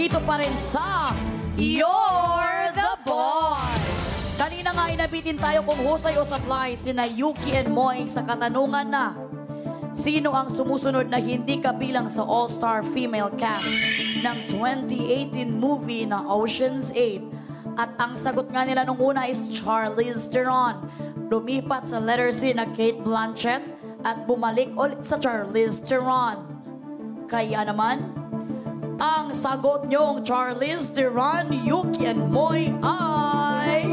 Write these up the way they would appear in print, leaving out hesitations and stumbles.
dito pa rin sa You're the Boy. Kanina nga inabitin tayo kung husay o sablay sina Yuki and Moy sa katanungan na sino ang sumusunod na hindi kabilang sa all-star female cast ng 2018 movie na Ocean's 8? At ang sagot nga nila nung una is Charlize Theron. Lumipat sa letter C na Cate Blanchett at bumalik ulit sa Charlize Theron. Kaya naman, ang sagot niyong Charlize Theron, Yuki and Moy ay...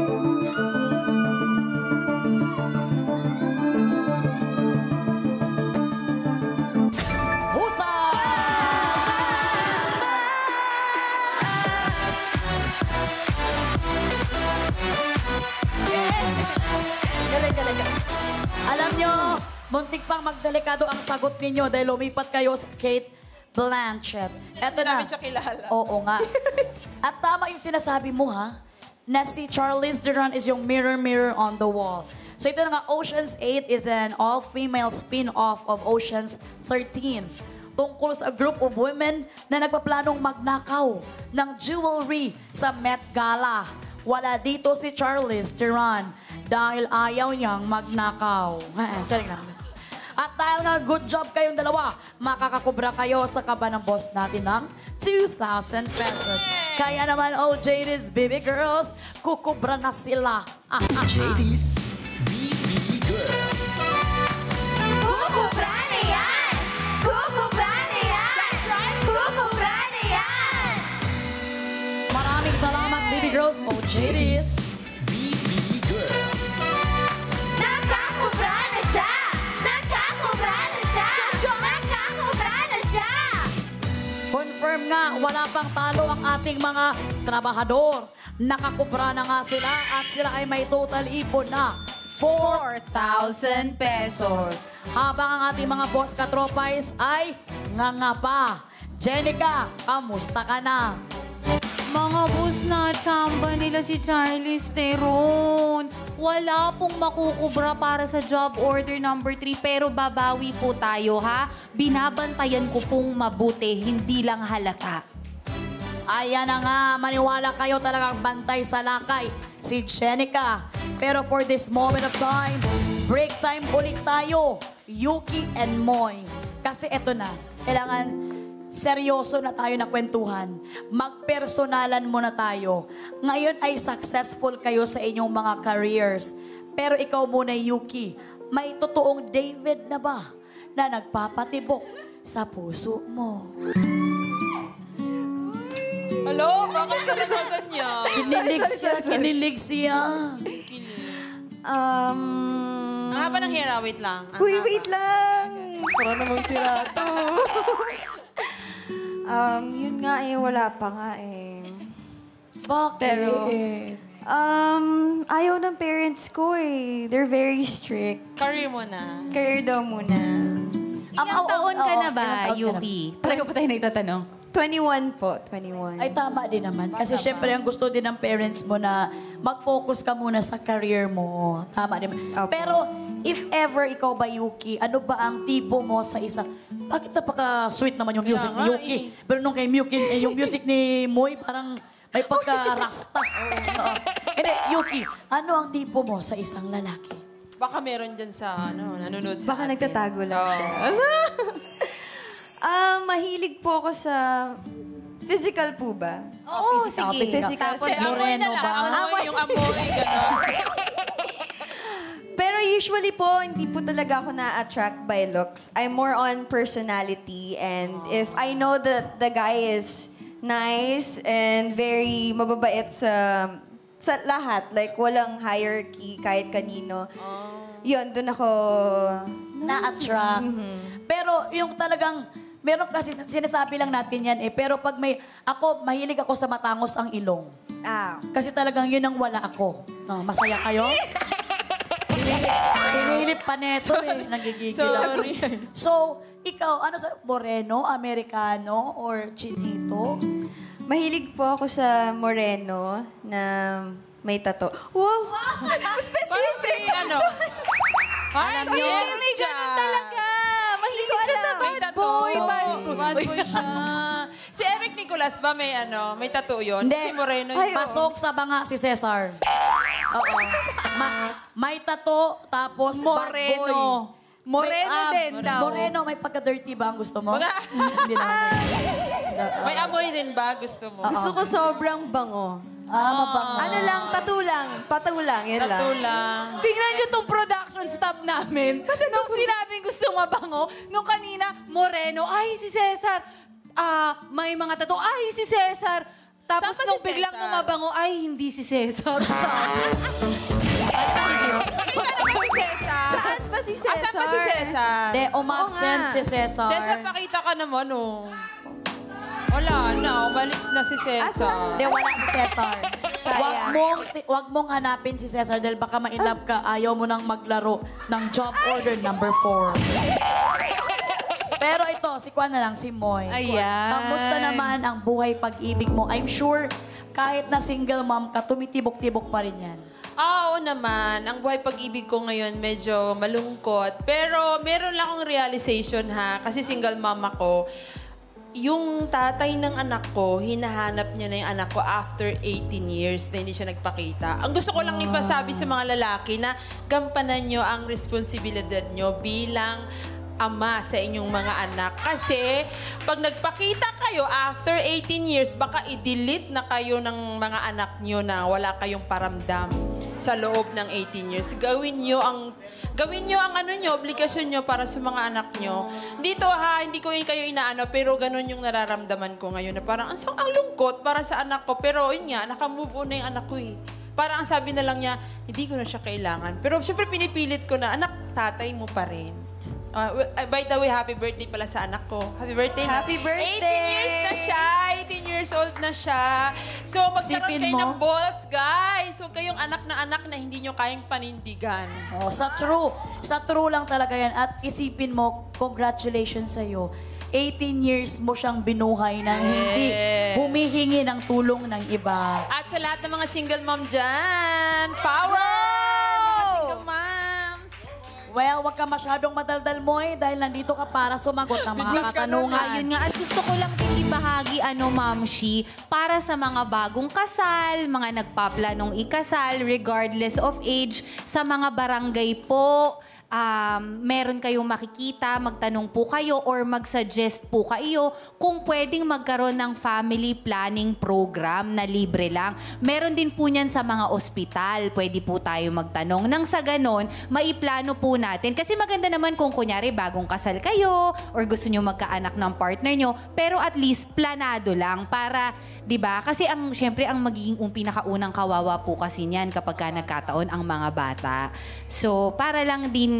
Alam nyo, muntik pang magdelikado ang sagot ninyo dahil lumipat kayo sa Cate Blanchett. Eto na. Namin siya kilala. Oo nga. At tama yung sinasabi mo, ha? Na si Charlize Theron is yung mirror, mirror on the wall. So ito na nga, Ocean's 8 is an all-female spin-off of Ocean's 13. Tungkol sa group of women na nagpaplanong magnakaw ng jewelry sa Met Gala. Wala dito si Charlize Theron dahil ayaw niyang magnakaw. Charing lang. At dahil nga good job kayong dalawa, makakakubra kayo sa kaba ng boss natin ng 2,000 pesos. Kaya naman, oh JD's baby girls, kukubra na sila. JD's BB Girl. Kukubra na yan! Kukubra na yan! Kukubra na yan! Maraming salamat, baby girls. Oh JD's BB Girl. Nakakubra na siya! Nakakubra na siya! Nakakubra na siya! Confirm nga, wala pang talo ang ating mga trabahador. Nakakubra na nga sila at sila ay may total ipon na 4,000 pesos. Habang ang ating mga boss katropais ay ngangapa. Jenica, kamusta ka na? Mga boss na tsamba nila si Charlize Theron. Wala pong makukubra para sa job order number 3 pero babawi po tayo ha. Binabantayan ko pong mabuti, hindi lang halata. Ayan na nga, maniwala kayo talagang bantay sa lakay si Jenica. Pero for this moment of time, break time ulit tayo, Yuki and Moy. Kasi eto na, kailangan seryoso na tayo na kwentuhan. Magpersonalan muna tayo. Ngayon ay successful kayo sa inyong mga careers. Pero ikaw muna, Yuki, may totoong David na ba na nagpapatibok sa puso mo? Hello? Bakit ka nasagan niya? Kinilig siya. Ang haba ng hair, wait lang. Wait lang! Para namang sirato. Yun nga eh, wala pa nga eh. Bakit? Pero, ayaw ng parents ko eh. They're very strict. Career mo na. Career daw muna. Ilang taon ka na ba, ilang taon ka Yuki? Pareho pa tayo nagtatanong. 21 po, 21. Ay, tama din naman. Kasi syempre, ang gusto din ng parents mo na mag-focus ka muna sa career mo. Tama din. Opo. Pero, if ever ikaw ba, Yuki, ano ba ang tipo mo sa isang... Bakit napaka-sweet naman yung music ni Yuki? Pero nung kay Yuki, yung music ni Moy, parang may pagka-rasta. Hindi, Yuki, ano ang tipo mo sa isang lalaki? Baka meron dyan sa, nanonood sa Baka atin. nagtatago lang siya. Mahilig po ako sa physical po ba? Oo, physical. sige. Physical. Tapos, Kasi amoy na lang. Amoy, yung amoy, gano'n. Pero usually po, hindi po talaga ako na-attract by looks. I'm more on personality. And if I know that the guy is nice and very mababait sa lahat, like walang hierarchy kahit kanino, yun, dun ako... Na-attract. Pero yung talagang... Meron kasi, sinasabi lang natin yan eh. Pero pag mahilig ako sa matangos ang ilong. Kasi talagang yun ang wala ako. Masaya kayo? Sinilip pa neto eh. Nagigigil ako. Sorry. So, ikaw, moreno, amerikano, or chinito? Mahilig po ako sa moreno na may tato. Wow! Parang may alam niyo, may ganun talaga. Mahilig siya sa bad boy. Bad boy siya. Si Eric Nicolas ba may tattoo yun? Hindi. Si Moreno. Pasok sa banga si Cesar. Oo. May tato, tapos bad boy. Moreno din daw. Moreno, may pagka-dirty ba ang gusto mo? Hindi naman. May amoy rin ba gusto mo? Gusto ko sobrang bango. Mabango. Ano lang, tattoo lang. Tattoo lang, yan lang. Tattoo lang. Tingnan nyo tong production staff namin. Nung sinabing gusto mabango, nung kanina, Moreno, ay si Cesar. May mga tattoo, ay si Cesar. Tapos Saan ba nung si biglang Cesar? numabango, ay hindi si Cesar. Saan ba si Cesar? Asan ba si Cesar? De, umabsent Oo nga. si Cesar. Cesar, pakita ka naman, oh. Wala na, umalis na si Cesar. De, wala si Cesar. Wag mong hanapin si Cesar dahil baka ma-inlove ka. Ayaw mo nang maglaro ng job order number 4. Pero ito, si Kwan na lang, si Moy. Ayan. Kamusta naman ang buhay pag-ibig mo? I'm sure kahit na single mom ka, tumitibok-tibok pa rin yan. Oo naman. Ang buhay pag-ibig ko ngayon medyo malungkot. Pero meron lang akong realization ha. Kasi single mom ako. Yung tatay ng anak ko, hinahanap niya na yung anak ko after 18 years na hindi siya nagpakita. Ang gusto ko lang ipasabi sa mga lalaki na gampanan nyo ang responsibilidad nyo bilang ama sa inyong mga anak. Kasi pag nagpakita kayo after 18 years, baka i-delete na kayo ng mga anak nyo na wala kayong paramdam sa loob ng 18 years. Gawin nyo ang obligasyon nyo para sa mga anak nyo. Dito ha, hindi ko kayo inaano, pero ganun yung nararamdaman ko ngayon na parang ang lungkot para sa anak ko. Pero yun nga, naka-move on na yung anak ko eh. Parang ang sabi na lang niya, hindi ko na siya kailangan. Pero syempre pinipilit ko na, anak, tatay mo pa rin. By the way, happy birthday pala sa anak ko. Happy birthday. Happy birthday! 18 years na siya. 18 years old na siya. So, magkaroon Sipin kayo mo. ng balls, guys. So, kayong anak na hindi nyo kayang panindigan. Oh, sa true lang talaga yan. At isipin mo, congratulations sa'yo. 18 years mo siyang binuhay nang hindi humihingi ng tulong ng iba. At sa lahat ng mga single mom dyan, power! Mga single moms! Well, wag ka masyadong madaldal mo dahil nandito ka para sumagot ng mga katanungan. Ayun nga, at gusto ko lang din ibahagi, Ma'am Shi, para sa mga bagong kasal, mga nagpaplanong ikasal, regardless of age, sa mga barangay po, meron kayong makikita, magtanong po kayo or mag-suggest po kayo kung pwedeng magkaroon ng family planning program na libre lang. Meron din po niyan sa mga ospital. Pwede po tayo magtanong. Nang sa ganon, maiplano po natin. Kasi maganda naman kung kunyari bagong kasal kayo or gusto nyo magkaanak ng partner nyo, pero at least planado lang para, di ba? Kasi syempre ang magiging pinakaunang kawawa po kasi niyan kapag ka nagkataon ang mga bata. So, para lang din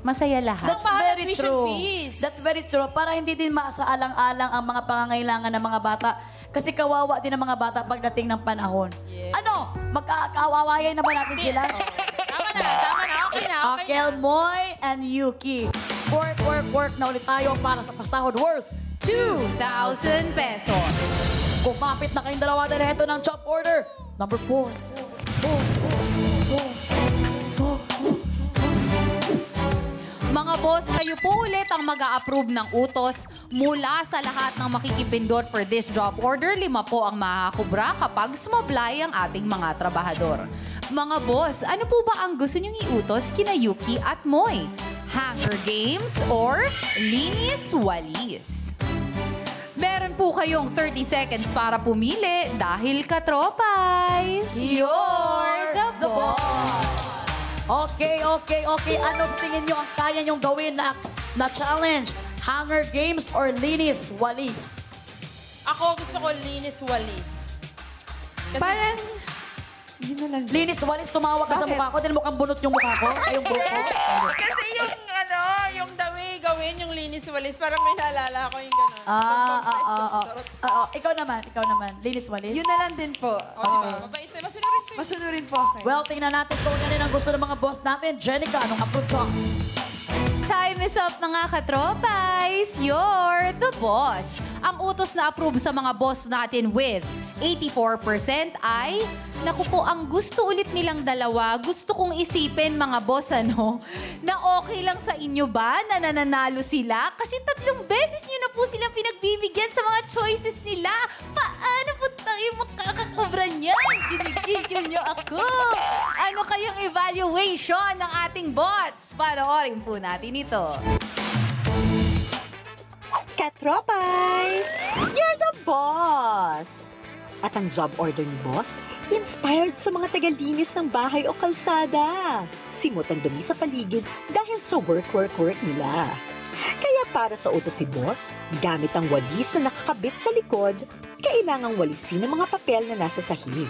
masaya lahat. That's very true. That's very true. Para hindi din masaalang-alang ang mga pangangailangan ng mga bata. Kasi kawawa din ang mga bata pagdating ng panahon. Yes. Ano? Magkakawawayan na ba natin sila? Tama na. Okay na. Kelmoy and Yuki. Work na ulit tayo para sa pasahod worth 2,000 pesos. Kumapit na kayong dalawa dahil ito ng job order. Number 4. Mga boss, kayo po ulit ang mag-a-approve ng utos mula sa lahat ng makikipindot for this job order. 5 po ang makakubra kapag sumablay ang ating mga trabahador. Mga boss, ano po ba ang gusto niyong iutos kina Yuki at Moy? Hunger Games or Linis Walis? Meron po kayong 30 seconds para pumili dahil katropais, you're the boss! Okay. Ano sa tingin nyo ang kaya nyong gawin na challenge? Hunger Games or Linis Walis? Ako gusto ko linis walis. Kasi Parang, yun na lang. Linis Walis, tumawag ka sa mukha ko. Dahil mukhang bunot yung mukha ko. Ay, yung buhok ko. Kasi yung gawin yung linis walis, parang may naalala ko yung gano'n. Ikaw naman. Linis Walis. Yun na lang din po. Mabait na, masunurin ko. Masunurin po ako. Well, tingnan natin kung yan ang gusto ng mga boss natin. Jenica, anong approve ka? Time is up, mga katropais. You're the boss. Ang utos na approve sa mga boss natin with 84% ay, naku po, ang gusto ulit nilang dalawa, gusto kong isipin mga boss, na okay lang sa inyo ba na nananalo sila? Kasi 3 beses nyo na po silang pinagbibigyan sa mga choices nila. Paano po tayo makakakubra niyan? Ginigigil nyo ako. Ano kayang evaluation ng ating bots? Panoorin po natin ito. Katropais! You're the boss! At ang job order ni boss, inspired sa mga tagalinis ng bahay o kalsada. Simot ang dumi sa paligid dahil sa work nila. Kaya para sa utos si boss, gamit ang walis na nakakabit sa likod, kailangang walisin ang mga papel na nasa sahig.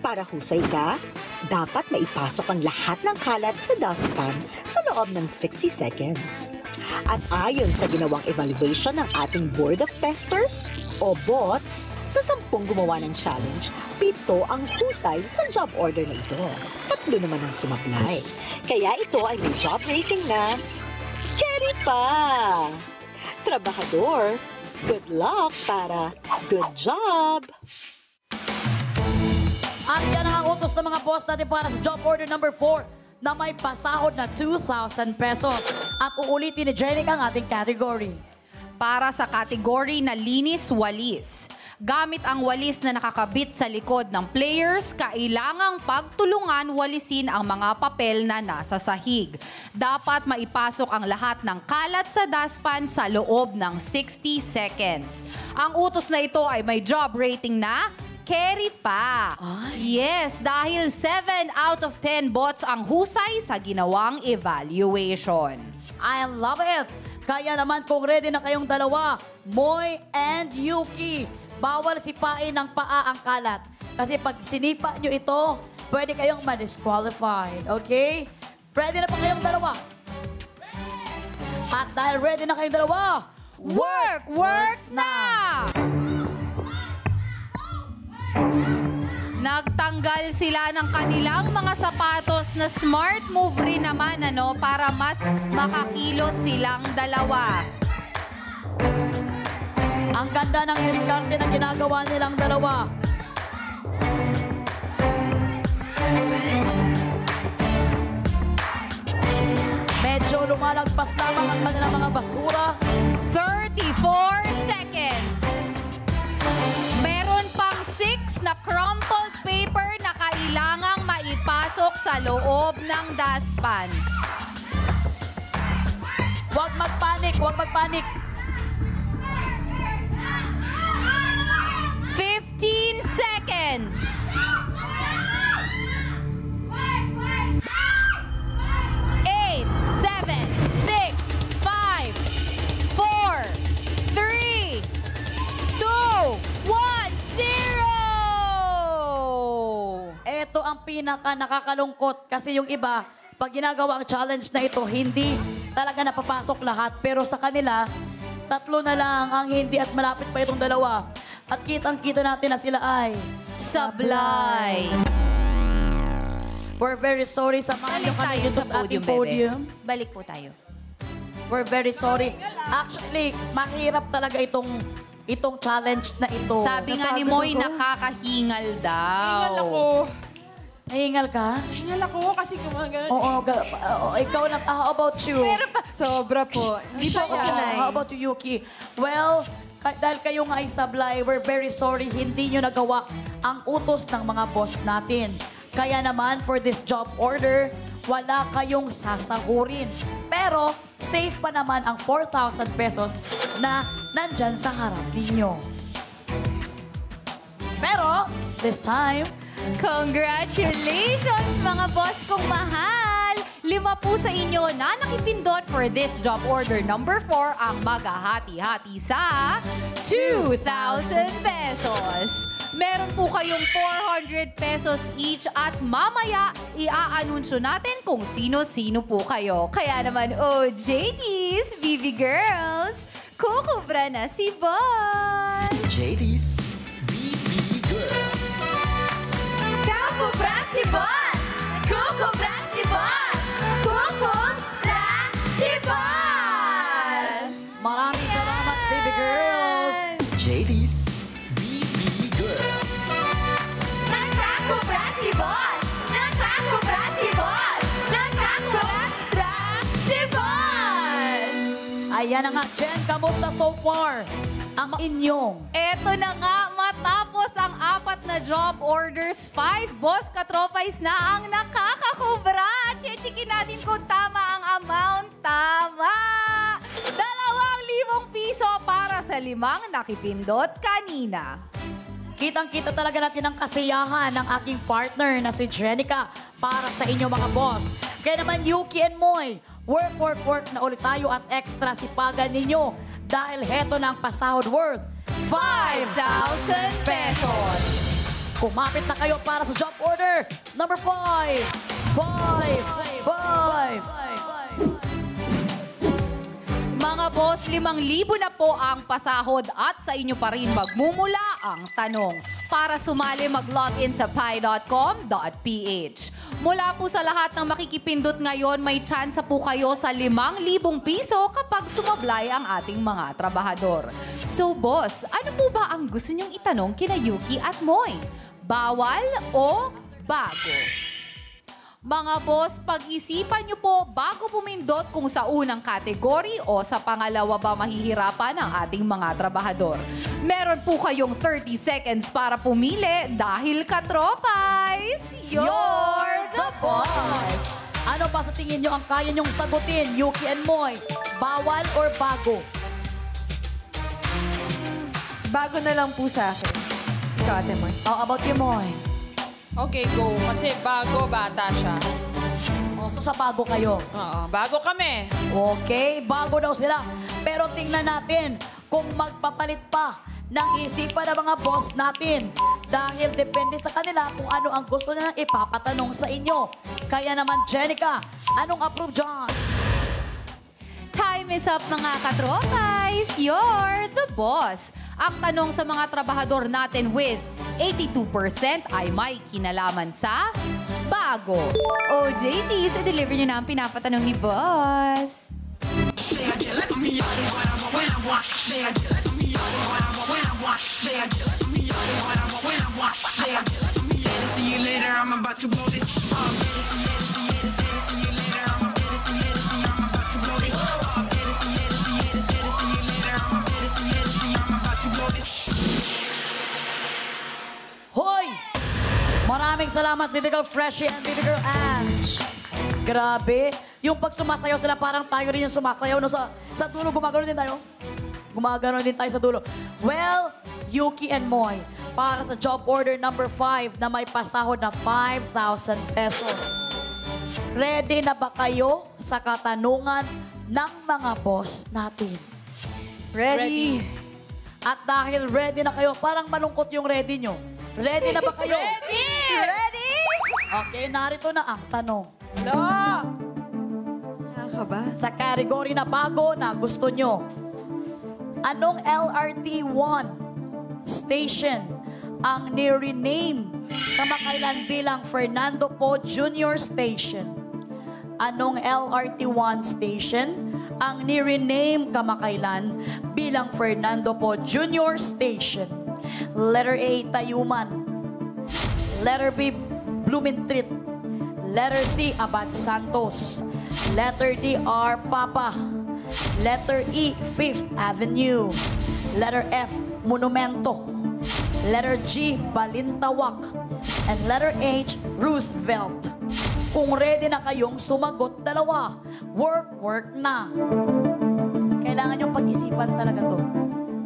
Para husay ka, dapat maipasok ang lahat ng kalat sa dustpan sa loob ng 60 seconds. At ayon sa ginawang evaluation ng ating Board of Testers, o bots, sa 10 gumawa ng challenge, 7 ang husay sa job order na ito. 3 naman ang sumablay. Kaya ito ay may job rating na carry pa! Trabahador, good luck para good job! At yan ang utos ng mga boss natin para sa job order number 4 na may pasahod na 2,000 pesos. At uulitin ni Jenny ang ating category. Para sa kategory na linis-walis, gamit ang walis na nakakabit sa likod ng players, kailangang pagtulungan walisin ang mga papel na nasa sahig. Dapat maipasok ang lahat ng kalat sa dustpan sa loob ng 60 seconds. Ang utos na ito ay may job rating na carry pa. Yes, dahil 7 out of 10 bots ang husay sa ginawang evaluation. I love it! Kaya naman kung ready na kayong dalawa, Moy and Yuki, bawal sipain ng paa ang kalat. Kasi pag sinipa nyo ito, pwede kayong ma-disqualified. Okay? Ready na pa kayong dalawa? At dahil ready na kayong dalawa, Work na! Nagtanggal sila ng kanilang mga sapatos na smart move rin naman para mas makakilos silang dalawa. ang ganda ng diskarte na ginagawa nilang dalawa. Medyo lumalagpas lamang ang kanilang mga basura. 34 seconds. Meron pang 6 na crumpled paper na kailangang maipasok sa loob ng dustpan. Huwag magpanik, huwag magpanik. 15 seconds. 8, 7, 6, 5, 4, 3, 2, 1, 0! Ito ang pinaka nakakalungkot kasi yung iba, pag ginagawa ang challenge na ito, hindi talaga napapasok lahat. Pero sa kanila, 3 na lang ang hindi at malapit pa itong dalawa. At kitang-kita natin na sila ay Sablay. We're very sorry sa mga Balik kami tayo dito sa sa ating podium, podium. bebe. Balik po tayo. We're very sorry. Actually, mahirap talaga itong challenge na ito. Sabi nga ni Napagod Moy, ako. nakakahingal daw. Hingal ako. Nahingal ka? Hingal ako kasi gumagano. Oo, ikaw lang. How about you? Sobra po. Hindi po ako sanay. How about you, Yuki? Well, dahil kayo nga ay sablay, we're very sorry hindi nyo nagawa ang utos ng mga boss natin. Kaya naman, for this job order, wala kayong sasahurin. Pero, safe pa naman ang 4,000 pesos na nandyan sa harap ninyo. Pero, this time, Congratulations, mga boss kong mahal! 5 po sa inyo na nakipindot for this job order number 4 ang maghahati-hati sa 2,000 pesos. Meron po kayong 400 pesos each at mamaya i-aanunsyo natin kung sino-sino po kayo. Kaya naman, JDs, BB Girls, kukubra na si Boss! JD's BB Girl. Kukubra si Boss! Kukubra si Boss! Kukubra si Boss! maraming salamat, baby girls! JD's BB Girl. Ayan na nga, Jen, kamusta so far? Ang inyong Eto na nga, matapos ang 4 na job orders, 5 boss katropais na ang nakakakubra. Chechikin natin kung tama ang amount. Tama! 2,000 piso para sa 5 nakipindot kanina. kitang-kita talaga natin ang kasiyahan ng aking partner na si Jenica para sa inyo mga boss. Kaya naman Yuki and Moy, work na ulit tayo at extra sipagan ninyo dahil heto na ang pasahod worth 5,000 pesos. Kumapit na kayo para sa job order number 5. 5. Mga boss, 5,000 na po ang pasahod at sa inyo pa rin magmumula ang tanong. Para sumali, mag-login sa pi.com.ph. Mula po sa lahat ng makikipindot ngayon, may tsansa po kayo sa 5,000 piso kapag sumablay ang ating mga trabahador. So boss, ano po ba ang gusto niyong itanong kina Yuki at Moy? Bawal o bago? Mga boss, pag-isipan niyo po bago pumindot kung sa unang kategory o sa pangalawa ba mahihirapan ang ating mga trabahador. Meron po kayong 30 seconds para pumili dahil katropais, you're the boss! Ano ba sa tingin nyo ang kaya nyong sagutin, Yuki and Moy? Bawal or bago? Bago na lang po sa akin. Ikaw, Ate Moy. How about you, Moy? Okay, go. Kasi bago, bata siya. O, so sa bago kayo. Oo, bago kami. Okay, bago daw sila. Pero tingnan natin kung magpapalit pa ng isipan ng mga boss natin. Dahil depende sa kanila kung ano ang gusto nilang ipapatanong sa inyo. Kaya naman, Jenica, anong approve dyan? Time is up mga katropais. You're the boss. Ang tanong sa mga trabahador natin with 82% ay may kinalaman sa bago. O JT, sa deliver nyo na ang pinapatanong ni boss. Hoy! Maraming salamat, Baby Girl Freshie and Baby Girl Ange. Grabe. Yung pag sumasayaw sila, parang tayo rin yung sumasayaw. No? Sa dulo, gumagano din tayo. Gumagano din tayo sa dulo. Well, Yuki and Moy, para sa job order number 5 na may pasahod na 5,000 pesos. Ready na ba kayo sa katanungan ng mga boss natin? Ready. At dahil ready na kayo, parang malungkot yung ready nyo. Ready na ba kayo? Ready? Okay, narito na ang tanong. Nakakaba? Sa category na bago na gusto nyo, anong LRT1 station ang ni-rename kamakailan bilang Fernando Po Jr. Station? Anong LRT1 station ang ni-rename kamakailan bilang Fernando Po Jr. Station? Letter A, Tayuman. Letter B, Blumentritt. Letter C, Abad Santos. Letter D, R. Papa. Letter E, 5th Avenue. Letter F, Monumento. Letter G, Balintawak. And letter H, Roosevelt. Kung ready na kayong sumagot dalawa, work na. Kailangan yung pag-isipan talaga to.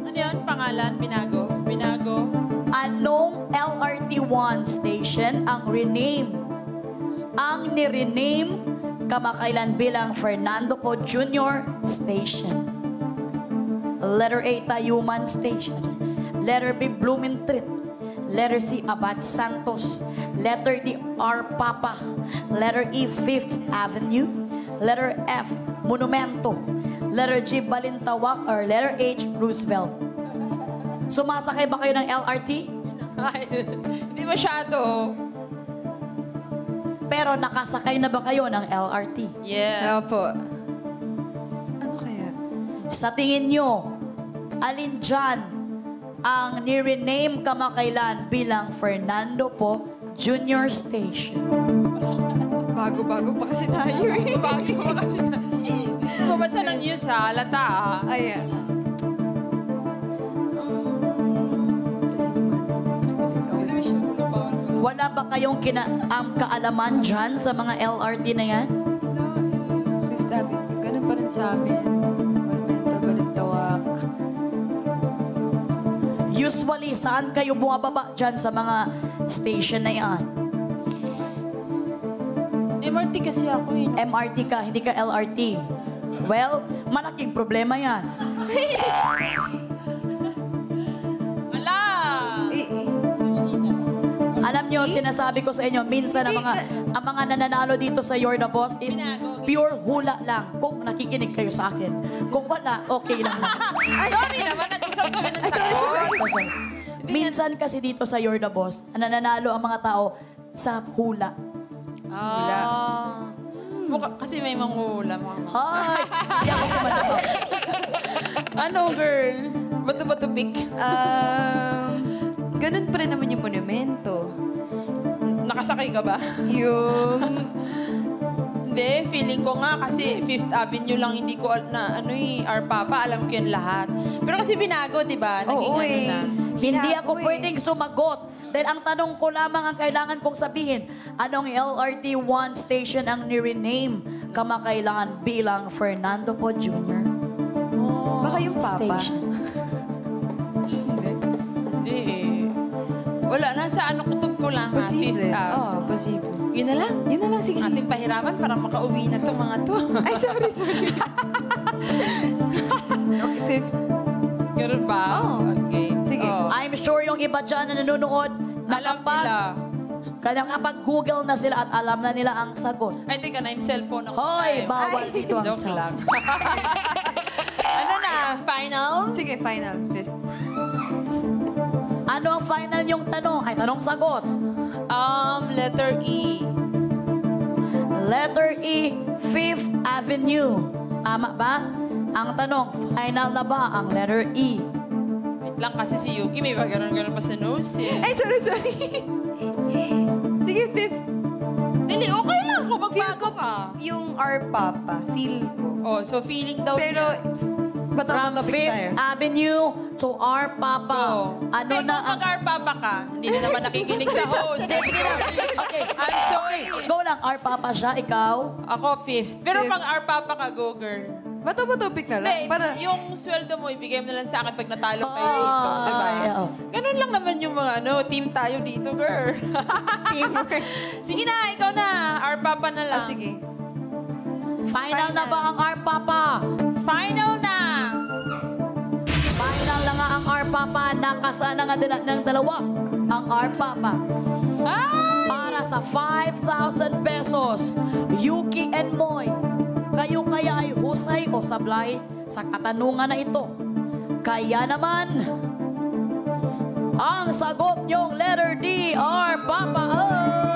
Ano yun? Pangalan? Binago? Anong LRT1 station ang ni-rename kamakailan bilang Fernando Po Jr. Station? Letter A, Tayuman Station. Letter B, Blumentritt. Letter C, Abad Santos. Letter D, R. Papa. Letter E, 5th Avenue. Letter F, Monumento. Letter G, Balintawak. Or letter H, Roosevelt. Sumasakay ba kayo ng LRT? Ay, hindi masyado. Pero nakasakay na ba kayo ng LRT? Yeah. Opo. Ano kaya? Sa tingin nyo, alin dyan ang ni-rename kamakailan bilang Fernando Po Jr. Station? Bago-bago pa kasi tayo eh. Bago pa kasi na. Babasa ng news ha, lata ha. Ayan. Wala ba kayong kaalaman dyan sa mga LRT na yan? Fifth Avenue, ganun pa rin sa amin. Monumento, Balintawak. Usually, saan kayo bumababa dyan sa mga station na yan? MRT kasi ako eh. MRT ka, hindi ka LRT. Well, malaking problema yan. Ala! Alam nyo, sinasabi ko sa inyo, minsan ang mga nananalo dito sa You're the Boss is pure hula lang. Kung nakikinig kayo sa akin. Kung wala, okay lang lang. Sorry naman, nag-usap kami ng Sorry. Minsan kasi dito sa You're the Boss, nananalo ang mga tao sa hula. Kasi may manghula mga. Hi! Hindi ako sumadama. Ano, girl? Bato-bato pick. Ganun pa rin naman yung monumento. Nakasakay ka ba? Yung... Hindi, feeling ko nga kasi Fifth Avenue lang hindi ko Our Papa, alam ko yan lahat. Pero kasi binago, di ba? Naging Oo, eh. na. Hindi ako Binago pwedeng sumagot. Dahil ang tanong ko lamang ang kailangan kong sabihin, anong LRT 1 station ang ni-rename kamakailangan bilang Fernando Po Jr.? Baka yung Papa. Station. Hindi eh. Wala, nasa kutob ko lang ha, Posible. Fifth Ave. Oo, posible. Yun na lang. Yun na lang, sige. Ating pahirapan para makauwi na to mga to. Ay, sorry. Okay, fifth. Ganun ba? Oo. Okay. Sige. Oh. I'm sure yung iba dyan na nanonood, Alam nila. Kapag-google na sila at alam na nila ang sagot. Ay, teka na, yung cellphone ako. Hoy, bawal dito ang Joke lang. cellphone. Ano na? Final? Sige, final. Fifth. Ano ang final yung tanong? Ay, tanong-sagot. Letter E. Letter E, Fifth Avenue. Tama ba? Ang tanong, final na ba ang letter E? Wait lang kasi si Yuki may ganun-ganun pa sa nose eh. Ay, sorry. Sige, fifth. Dili, okay lang kung Feel magbago ko ka. yung our Papa. Feel ko. Oh, so feeling daw Pero, bato From topics tayo. Fifth Avenue to our Papa. Ano Hey, na kung mag-arpapa ka, hindi na naman nakikinig sa host. Sige na. Okay. I'm sorry. Go lang, our Papa siya, ikaw. Ako, fifth. Pero Fifth. pag arpapa ka, go girl. Bato topic na lang. Hindi, Para, yung sweldo mo, ibigay mo na lang sa akin pag natalo tayo dito. Diba? Ay, oo. Ganun lang naman yung mga team tayo dito, girl. teamwork. Sige na, ikaw na. Arpapa na lang. Sige. Final na ba ang our Papa? Final na. Final na nga ang our Papa. Nakasana nga ng dalawa ang our Papa. Para sa 5,000 pesos, Yuki and Moy, kayo kaya ay husay o sablay sa katanungan na ito? Kaya naman, ang sagot niyong letter D, our Papa. Oh!